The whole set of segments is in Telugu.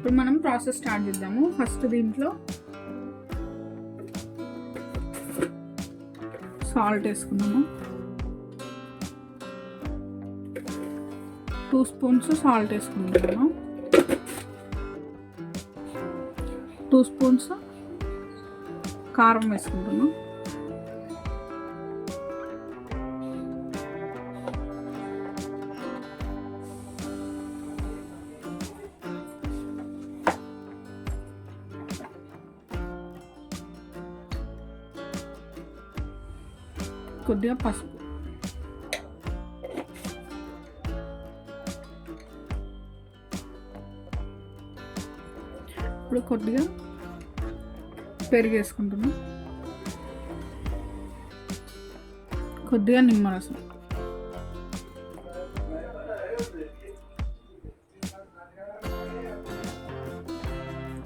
ఇప్పుడు మనం ప్రాసెస్ స్టార్ట్ చేద్దాము. ఫస్ట్ దీంట్లో సాల్ట్ వేసుకున్నాము. 2 స్పూన్స్ సాల్ట్ వేసుకుంటున్నాము. 2 స్పూన్స్ కారం వేసుకుంటున్నాం. కొద్దిగా పసుపు, ఇప్పుడు కొద్దిగా పెరుగు వేసుకుంటున్నాం. కొద్దిగా నిమ్మరసం,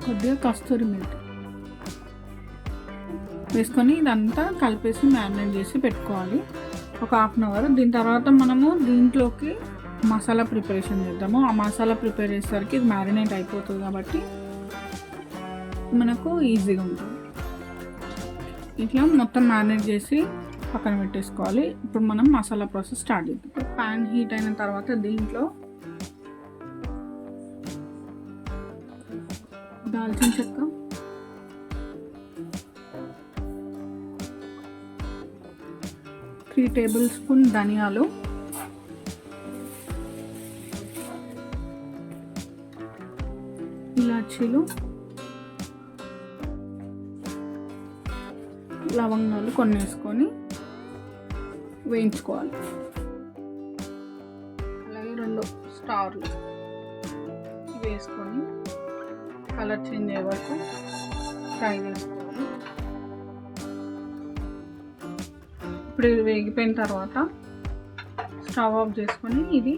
కొద్దిగా కస్తూరి మెంతి వేసుకొని ఇదంతా కలిపేసి మ్యారినేట్ చేసి పెట్టుకోవాలి ఒక 1/2 అవర్. దీని తర్వాత మనము దీంట్లోకి మసాలా ప్రిపరేషన్ చేద్దాము. ఆ మసాలా ప్రిపేర్ చేసేసరికి ఇది మ్యారినేట్ అయిపోతుంది కాబట్టి మనకు ఈజీగా ఉంటుంది. ఇట్లా మొత్తం మ్యారినేట్ చేసి పక్కన పెట్టేసుకోవాలి. ఇప్పుడు మనం మసాలా ప్రాసెస్ స్టార్ట్ చేద్దాం. ప్యాన్ హీట్ అయిన తర్వాత దీంట్లో దాల్చిన చెక్క, త్రీ టేబుల్ స్పూన్ ధనియాలు, ఇలాచీలు, లవంగాలు కొన్ని వేసుకొని వేయించుకోవాలి. అలాగే 2 స్టార్లు వేసుకొని కలర్ చేంజ్ అయ్యే వరకు ఫ్రై చేసుకోవాలి. ఇప్పుడు ఇది వేగిపోయిన తర్వాత స్టవ్ ఆఫ్ చేసుకొని ఇది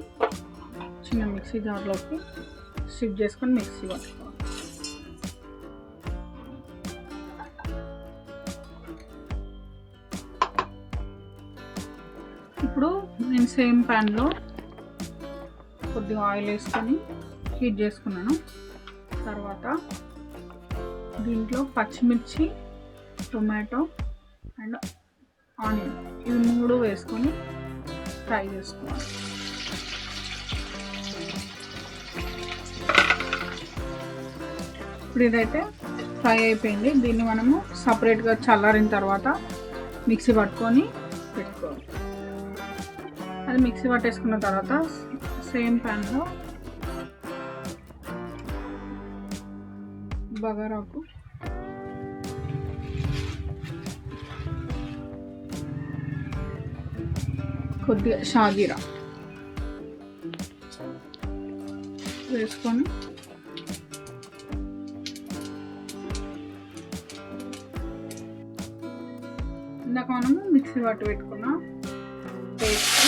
చిన్న మిక్సీ జార్లోకి షిఫ్ట్ చేసుకొని మిక్సీ పట్టుకోవాలి. ఇప్పుడు నేను సేమ్ ప్యాన్లో కొద్దిగా ఆయిల్ వేసుకొని హీట్ చేసుకున్నాను. తర్వాత దీంట్లో పచ్చిమిర్చి, టొమాటో అండ్ ఆనియన్ ఇవి 3 వేసుకొని ఫ్రై చేసుకోవాలి. ఇప్పుడు ఇదైతే ఫ్రై అయిపోయింది. దీన్ని మనము సపరేట్గా చల్లారిన తర్వాత మిక్సీ పట్టుకొని పెట్టుకోవాలి. అది మిక్సీ పట్టేసుకున్న తర్వాత సేమ్ ప్యాన్లో బగారాకు, కొద్దిగా షాజీరా వేసుకొని ఇందాక మనము మిక్సీ పట్టు పెట్టుకున్న పేస్ట్,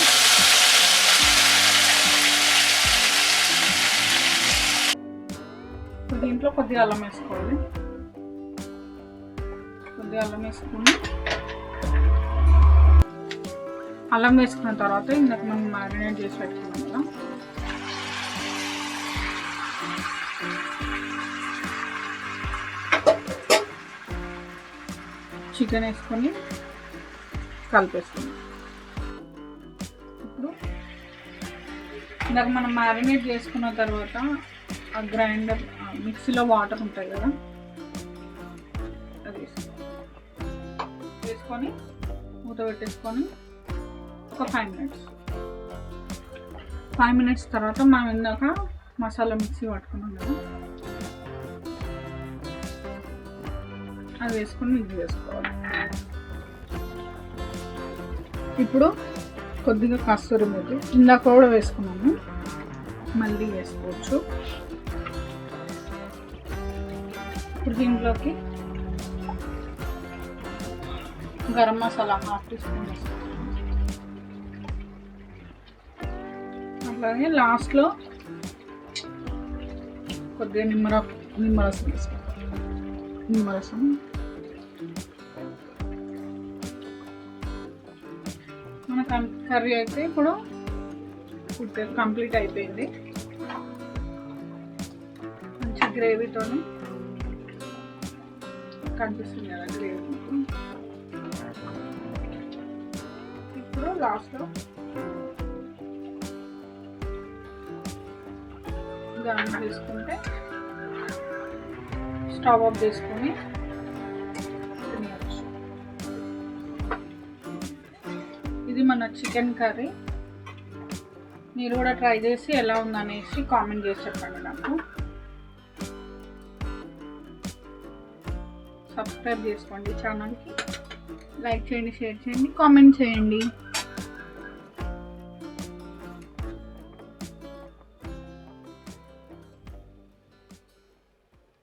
దీంట్లో కొద్దిగా అల్లం వేసుకోవాలి. కొద్దిగా అల్లం వేసుకుని అల్లం వేసుకున్న తర్వాత ఇందాక మనం మ్యారినేట్ చేసి పెట్టుకున్నాం కదా, చికెన్ వేసుకొని కలిపేసుకున్నాం. ఇప్పుడు ఇందాక మనం మ్యారినేట్ చేసుకున్న తర్వాత ఆ గ్రైండర్ మిక్సీలో వాటర్ ఉంటాయి కదా, అది వేసుకొని మూత పెట్టేసుకొని ఒక 5 మినిట్స్ తర్వాత మనం ఇందాక మసాలా మిక్సీ పట్టుకున్నాం కదా, అది వేసుకొని మిక్స్ చేసుకోవాలి. ఇప్పుడు కొద్దిగా కస్తూరి మెంతి ఇందాక కూడా వేసుకున్నాము, మళ్ళీ వేసుకోవచ్చు. ఇప్పుడు దీంట్లోకి గరం మసాలా 1/2 టీ స్పూన్ వేసుకుంటాం. అట్లాగే లాస్ట్లో కొద్దిగా నిమ్మరసం వేసుకుంటాం. నిమ్మరసం మన కర్రీ అయితే ఇప్పుడు కంప్లీట్ అయిపోయింది. మంచిగా గ్రేవీతోని కనిపిస్తుంది కదా గ్రేవీ. ఇప్పుడు లాస్ట్లో దాన్ని తీసుకుంటే స్టవ్ ఆఫ్ చేసుకొని తినవచ్చు. ఇది మన చికెన్ కర్రీ. మీరు కూడా ట్రై చేసి ఎలా ఉందనేసి కామెంట్ చేసి చెప్పండి నాకు. సబ్స్క్రైబ్ చేసుకోండి ఛానల్కి, లైక్ చేయండి, షేర్ చేయండి, కామెంట్ చేయండి.